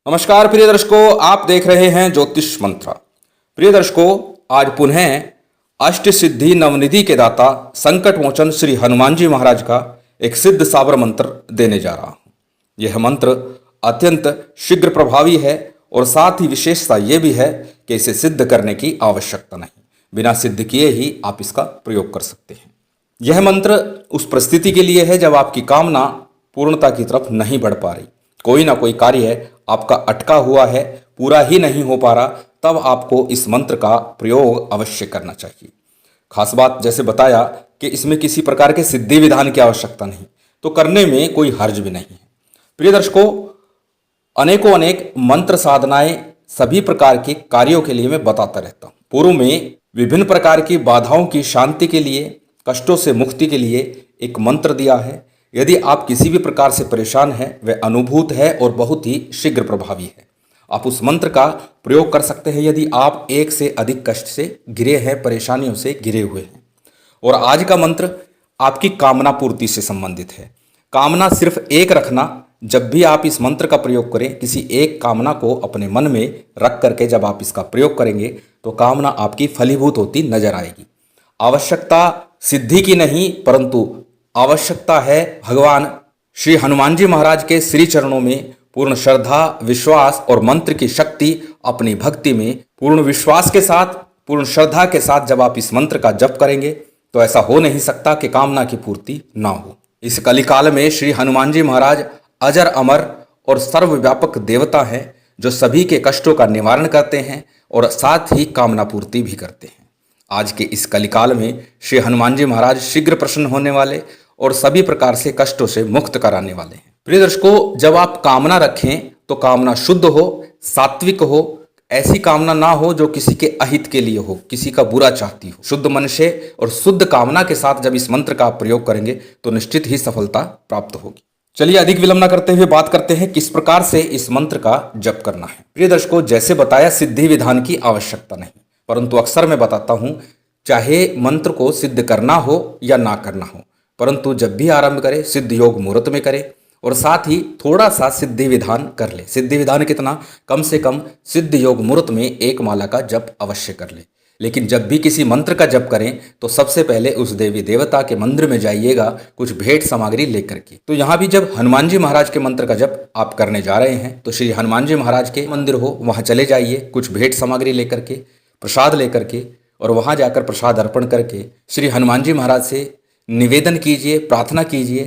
नमस्कार प्रिय दर्शकों, आप देख रहे हैं ज्योतिष मंत्र। प्रिय दर्शकों, आज पुनः अष्ट सिद्धि नवनिधि के दाता संकट मोचन श्री हनुमान जी महाराज का एक सिद्ध साबर मंत्र देने जा रहा हूं। यह मंत्र अत्यंत शीघ्र प्रभावी है और साथ ही विशेषता यह भी है कि इसे सिद्ध करने की आवश्यकता नहीं, बिना सिद्ध किए ही आप इसका प्रयोग कर सकते हैं। यह मंत्र उस परिस्थिति के लिए है जब आपकी कामना पूर्णता की तरफ नहीं बढ़ पा रही, कोई ना कोई कार्य आपका अटका हुआ है, पूरा ही नहीं हो पा रहा, तब आपको इस मंत्र का प्रयोग अवश्य करना चाहिए। खास बात जैसे बताया कि इसमें किसी प्रकार के सिद्धि विधान की आवश्यकता नहीं, तो करने में कोई हर्ज भी नहीं है। प्रिय दर्शकों, अनेकों अनेक मंत्र साधनाएं सभी प्रकार के कार्यों के लिए मैं बताता रहता हूं। पूर्व में विभिन्न प्रकार की बाधाओं की शांति के लिए, कष्टों से मुक्ति के लिए एक मंत्र दिया है। यदि आप किसी भी प्रकार से परेशान हैं, वह अनुभूत है और बहुत ही शीघ्र प्रभावी है। आप उस मंत्र का प्रयोग कर सकते हैं यदि आप एक से अधिक कष्ट से घिरे हैं, परेशानियों से घिरे हुए हैं। और आज का मंत्र आपकी कामना पूर्ति से संबंधित है। कामना सिर्फ एक रखना। जब भी आप इस मंत्र का प्रयोग करें, किसी एक कामना को अपने मन में रख करके जब आप इसका प्रयोग करेंगे तो कामना आपकी फलीभूत होती नजर आएगी। आवश्यकता सिद्धि की नहीं, परंतु आवश्यकता है भगवान श्री हनुमान जी महाराज के श्री चरणों में पूर्ण श्रद्धा, विश्वास और मंत्र की शक्ति अपनी भक्ति में पूर्ण विश्वास के साथ, पूर्ण श्रद्धा के साथ जब आप इस मंत्र का जप करेंगे तो ऐसा हो नहीं सकता कि कामना की पूर्ति ना हो। इस कलिकाल में श्री हनुमान जी महाराज अजर अमर और सर्वव्यापक देवता हैं, जो सभी के कष्टों का निवारण करते हैं और साथ ही कामना पूर्ति भी करते हैं। आज के इस कलिकाल में श्री हनुमान जी महाराज शीघ्र प्रसन्न होने वाले और सभी प्रकार से कष्टों से मुक्त कराने वाले हैं। प्रिय दर्शकों, जब आप कामना रखें तो कामना शुद्ध हो, सात्विक हो, ऐसी कामना ना हो जो किसी के अहित के लिए हो, किसी का बुरा चाहती हो। शुद्ध मन से और शुद्ध कामना के साथ जब इस मंत्र का प्रयोग करेंगे तो निश्चित ही सफलता प्राप्त होगी। चलिए अधिक विलंब न करते हुए बात करते हैं किस प्रकार से इस मंत्र का जप करना है। प्रिय दर्शकों, जैसे बताया सिद्धि विधान की आवश्यकता नहीं, परंतु अक्सर मैं बताता हूं चाहे मंत्र को सिद्ध करना हो या ना करना हो, परंतु जब भी आरंभ करें सिद्ध योग मुहूर्त में करें और साथ ही थोड़ा सा सिद्धि विधान कर ले। सिद्धि विधान कितना? कम से कम सिद्ध योग मुहूर्त में एक माला का जप अवश्य कर ले। लेकिन जब भी किसी मंत्र का जप करें तो सबसे पहले उस देवी देवता के मंदिर में जाइएगा कुछ भेंट सामग्री लेकर के। तो यहाँ भी जब हनुमान जी महाराज के मंत्र का जप आप करने जा रहे हैं तो श्री हनुमान जी महाराज के मंदिर हो वहाँ चले जाइए, कुछ भेंट सामग्री लेकर के, प्रसाद लेकर के, और वहाँ जाकर प्रसाद अर्पण करके श्री हनुमान जी महाराज से निवेदन कीजिए, प्रार्थना कीजिए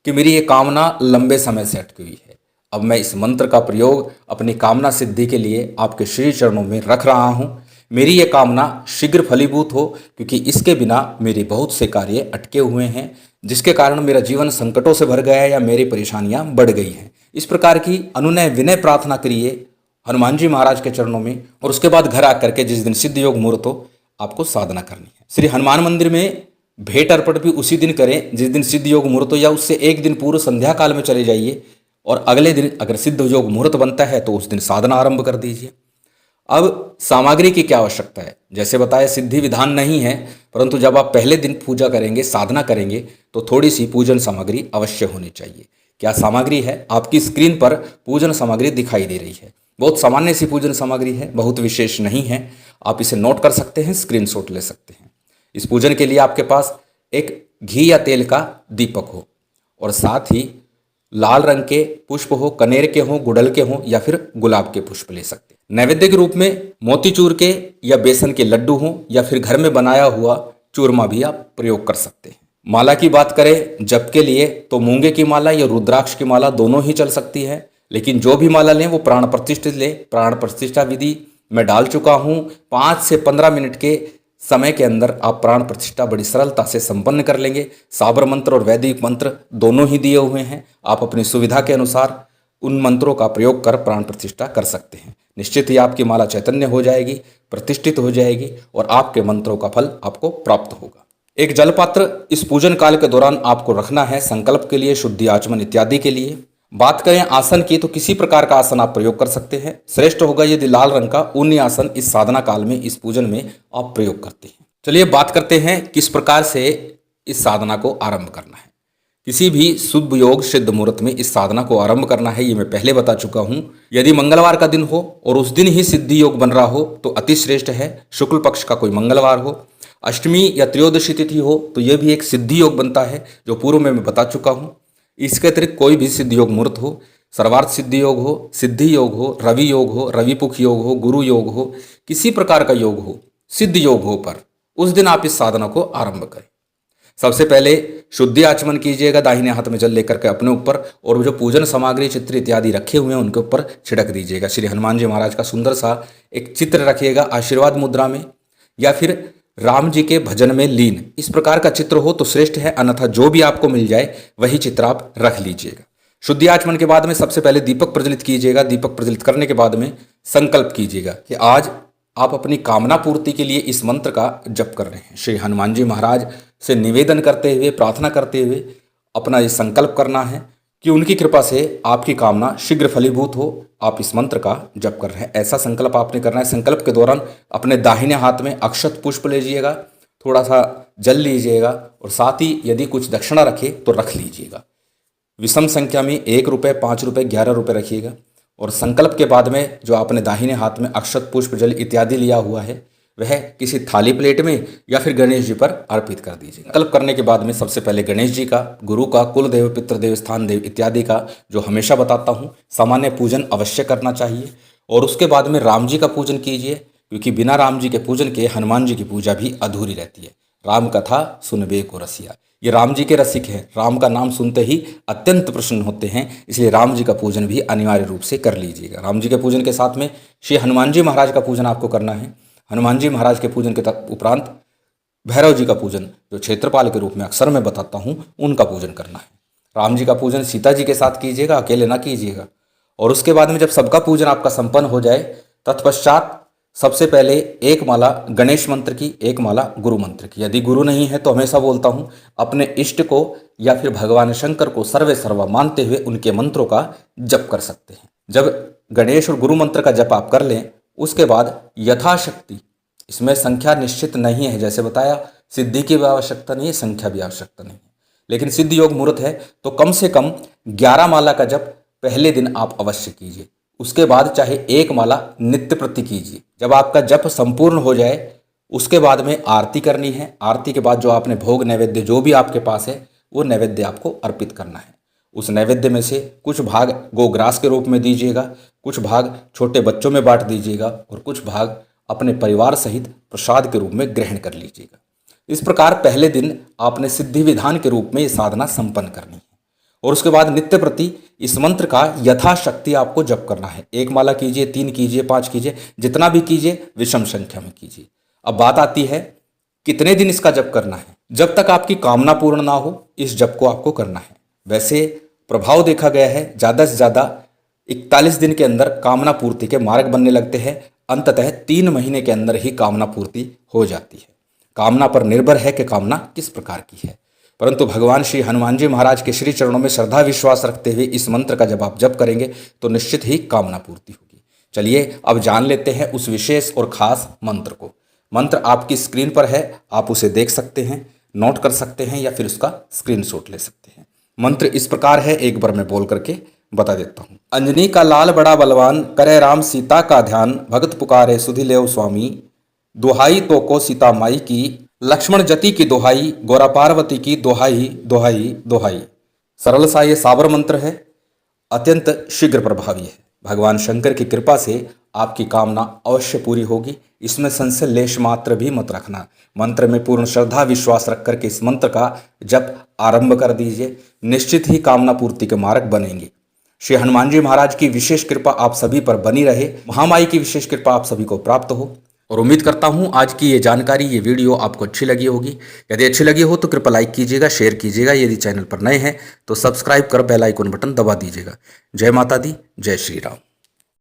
कि मेरी ये कामना लंबे समय से अटकी हुई है। अब मैं इस मंत्र का प्रयोग अपनी कामना सिद्धि के लिए आपके श्री चरणों में रख रहा हूँ। मेरी ये कामना शीघ्र फलीभूत हो, क्योंकि इसके बिना मेरे बहुत से कार्य अटके हुए हैं, जिसके कारण मेरा जीवन संकटों से भर गया है या मेरी परेशानियां बढ़ गई हैं। इस प्रकार की अनुनय विनय प्रार्थना करिए हनुमान जी महाराज के चरणों में, और उसके बाद घर आकर के जिस दिन सिद्ध योग मुहूर्त हो आपको साधना करनी है। श्री हनुमान मंदिर में भेंट अर्पण भी उसी दिन करें जिस दिन सिद्ध योग मुहूर्त हो, या उससे एक दिन पूर्व संध्या काल में चले जाइए और अगले दिन अगर सिद्ध योग मुहूर्त बनता है तो उस दिन साधना आरंभ कर दीजिए। अब सामग्री की क्या आवश्यकता है? जैसे बताया सिद्धि विधान नहीं है, परंतु जब आप पहले दिन पूजा करेंगे, साधना करेंगे तो थोड़ी सी पूजन सामग्री अवश्य होनी चाहिए। क्या सामग्री है? आपकी स्क्रीन पर पूजन सामग्री दिखाई दे रही है। बहुत सामान्य सी पूजन सामग्री है, बहुत विशेष नहीं है। आप इसे नोट कर सकते हैं, स्क्रीनशॉट ले सकते हैं। इस पूजन के लिए आपके पास एक घी या तेल का दीपक हो और साथ ही लाल रंग के पुष्प हो, कनेर के हो, गुड़हल के हो या फिर गुलाब के पुष्प ले सकते हैं। नैवेद्य के रूप में मोतीचूर के या बेसन के लड्डू हो या फिर घर में बनाया हुआ चूरमा भी आप प्रयोग कर सकते हैं। माला की बात करें जप के लिए तो मूंगे की माला या रुद्राक्ष की माला दोनों ही चल सकती है, लेकिन जो भी माला लें वो प्राण प्रतिष्ठित लें। प्राण प्रतिष्ठा विधि मैं डाल चुका हूँ। 5 से 15 मिनट के समय के अंदर आप प्राण प्रतिष्ठा बड़ी सरलता से संपन्न कर लेंगे। साबर मंत्र और वैदिक मंत्र दोनों ही दिए हुए हैं। आप अपनी सुविधा के अनुसार उन मंत्रों का प्रयोग कर प्राण प्रतिष्ठा कर सकते हैं। निश्चित ही आपकी माला चैतन्य हो जाएगी, प्रतिष्ठित हो जाएगी और आपके मंत्रों का फल आपको प्राप्त होगा। एक जलपात्र इस पूजन काल के दौरान आपको रखना है, संकल्प के लिए, शुद्धि आचमन इत्यादि के लिए। बात करें आसन की तो किसी प्रकार का आसन आप प्रयोग कर सकते हैं। श्रेष्ठ होगा यदि लाल रंग का ऊनी आसन इस साधना काल में, इस पूजन में आप प्रयोग करते हैं। चलिए बात करते हैं किस प्रकार से इस साधना को आरंभ करना है। किसी भी शुभ योग सिद्ध मुहूर्त में इस साधना को आरंभ करना है, ये मैं पहले बता चुका हूं। यदि मंगलवार का दिन हो और उस दिन ही सिद्धि योग बन रहा हो तो अति श्रेष्ठ है। शुक्ल पक्ष का कोई मंगलवार हो, अष्टमी या त्रयोदशी तिथि हो तो यह भी एक सिद्धि योग बनता है, जो पूर्व में मैं बता चुका हूं। इसके अतिरिक्त कोई भी सिद्धि योग मुहूर्त हो, सर्वार्थ सिद्धि योग हो, सिद्धि योग हो, रविपुख योग हो, गुरु योग हो, किसी प्रकार का योग हो, सिद्ध योग हो, पर उस दिन आप इस साधना को आरंभ करें। सबसे पहले शुद्धि आचमन कीजिएगा, दाहिने हाथ में जल लेकर के अपने ऊपर, और जो पूजन सामग्री चित्र इत्यादि रखे हुए हैं उनके ऊपर छिड़क दीजिएगा। श्री हनुमान जी महाराज का सुंदर सा एक चित्र रखिएगा आशीर्वाद मुद्रा में, या फिर राम जी के भजन में लीन, इस प्रकार का चित्र हो तो श्रेष्ठ है, अन्यथा जो भी आपको मिल जाए वही चित्र आप रख लीजिएगा। शुद्धि आचमन के बाद में सबसे पहले दीपक प्रज्वलित कीजिएगा। दीपक प्रज्वलित करने के बाद में संकल्प कीजिएगा कि आज आप अपनी कामना पूर्ति के लिए इस मंत्र का जप कर रहे हैं। श्री हनुमान जी महाराज से निवेदन करते हुए, प्रार्थना करते हुए अपना ये संकल्प करना है कि उनकी कृपा से आपकी कामना शीघ्र फलीभूत हो। आप इस मंत्र का जप कर रहे हैं, ऐसा संकल्प आपने करना है। संकल्प के दौरान अपने दाहिने हाथ में अक्षत पुष्प लीजिएगा, थोड़ा सा जल लीजिएगा, और साथ ही यदि कुछ दक्षिणा रखे तो रख लीजिएगा। विषम संख्या में 1 रुपये, 5 रुपये, 11 रुपये रखिएगा। और संकल्प के बाद में जो आपने दाहिने हाथ में अक्षत पुष्प जल इत्यादि लिया हुआ है वह किसी थाली प्लेट में या फिर गणेश जी पर अर्पित कर दीजिए। संकल्प करने के बाद में सबसे पहले गणेश जी का, गुरु का, कुल देव, पितृदेव, स्थान देव इत्यादि का, जो हमेशा बताता हूँ, सामान्य पूजन अवश्य करना चाहिए। और उसके बाद में राम जी का पूजन कीजिए, क्योंकि बिना राम जी के पूजन के हनुमान जी की पूजा भी अधूरी रहती है। राम कथा सुनबे को रसिया, ये राम जी के रसिक हैं, राम का नाम सुनते ही अत्यंत प्रसन्न होते हैं, इसलिए राम जी का पूजन भी अनिवार्य रूप से कर लीजिएगा। राम जी के पूजन के साथ में श्री हनुमान जी महाराज का पूजन आपको करना है। हनुमान जी महाराज के पूजन के उपरांत भैरव जी का पूजन, जो क्षेत्रपाल के रूप में अक्सर मैं बताता हूँ, उनका पूजन करना है। राम जी का पूजन सीता जी के साथ कीजिएगा, अकेले ना कीजिएगा। और उसके बाद में जब सबका पूजन आपका संपन्न हो जाए, तत्पश्चात सबसे पहले एक माला गणेश मंत्र की, एक माला गुरु मंत्र की। यदि गुरु नहीं है तो हमेशा बोलता हूँ, अपने इष्ट को या फिर भगवान शंकर को सर्वे सर्वा मानते हुए उनके मंत्रों का जप कर सकते हैं। जब गणेश और गुरु मंत्र का जप आप कर लें, उसके बाद यथाशक्ति, इसमें संख्या निश्चित नहीं है, जैसे बताया सिद्धि की भी आवश्यकता नहीं है, संख्या भी आवश्यकता नहीं है, लेकिन सिद्ध योग मुहूर्त है तो कम से कम 11 माला का जप पहले दिन आप अवश्य कीजिए। उसके बाद चाहे 1 माला नित्य प्रति कीजिए। जब आपका जप संपूर्ण हो जाए, उसके बाद में आरती करनी है। आरती के बाद जो आपने भोग नैवेद्य जो भी आपके पास है वो नैवेद्य आपको अर्पित करना है। उस नैवेद्य में से कुछ भाग गोग्रास के रूप में दीजिएगा, कुछ भाग छोटे बच्चों में बांट दीजिएगा, और कुछ भाग अपने परिवार सहित प्रसाद के रूप में ग्रहण कर लीजिएगा। इस प्रकार पहले दिन आपने सिद्धि विधान के रूप में ये साधना संपन्न करनी है। और उसके बाद नित्य प्रति इस मंत्र का यथाशक्ति आपको जप करना है। 1 माला कीजिए, 3 कीजिए, 5 कीजिए, जितना भी कीजिए विषम संख्या में कीजिए। अब बात आती है कितने दिन इसका जप करना है। जब तक आपकी कामना पूर्ण ना हो इस जप को आपको करना है। वैसे प्रभाव देखा गया है ज़्यादा से ज़्यादा 41 दिन के अंदर कामना पूर्ति के मार्ग बनने लगते हैं। अंततः 3 महीने के अंदर ही कामना पूर्ति हो जाती है। कामना पर निर्भर है कि कामना किस प्रकार की है, परंतु भगवान श्री हनुमान जी महाराज के श्री चरणों में श्रद्धा विश्वास रखते हुए इस मंत्र का जब आप जप करेंगे तो निश्चित ही कामना पूर्ति होगी। चलिए अब जान लेते हैं उस विशेष और खास मंत्र को। मंत्र आपकी स्क्रीन पर है, आप उसे देख सकते हैं, नोट कर सकते हैं, या फिर उसका स्क्रीनशॉट ले सकते हैं। मंत्र इस प्रकार है, एक बार मैं बोल करके बता देता हूँ। अंजनी का लाल बड़ा बलवान, करे राम सीता का ध्यान, भगत पुकारे सुधि लेव स्वामी, दुहाई तो को सीता माई की, लक्ष्मण जति की दोहाई, गोरा पार्वती की दोहाई दोहाई दोहाई। सरल सा ये साबर मंत्र है, अत्यंत शीघ्र प्रभावी है। भगवान शंकर की कृपा से आपकी कामना अवश्य पूरी होगी, इसमें संशय लेश मात्र भी मत रखना। मंत्र में पूर्ण श्रद्धा विश्वास रख करके इस मंत्र का जप आरंभ कर दीजिए, निश्चित ही कामना पूर्ति के मार्ग बनेंगे। श्री हनुमान जी महाराज की विशेष कृपा आप सभी पर बनी रहे, महामाई की विशेष कृपा आप सभी को प्राप्त हो। और उम्मीद करता हूं आज की ये जानकारी, ये वीडियो आपको अच्छी लगी होगी। यदि अच्छी लगी हो तो कृपया लाइक कीजिएगा, शेयर कीजिएगा। यदि चैनल पर नए हैं तो सब्सक्राइब कर बेल आइकन बटन दबा दीजिएगा। जय माता दी, जय श्री राम।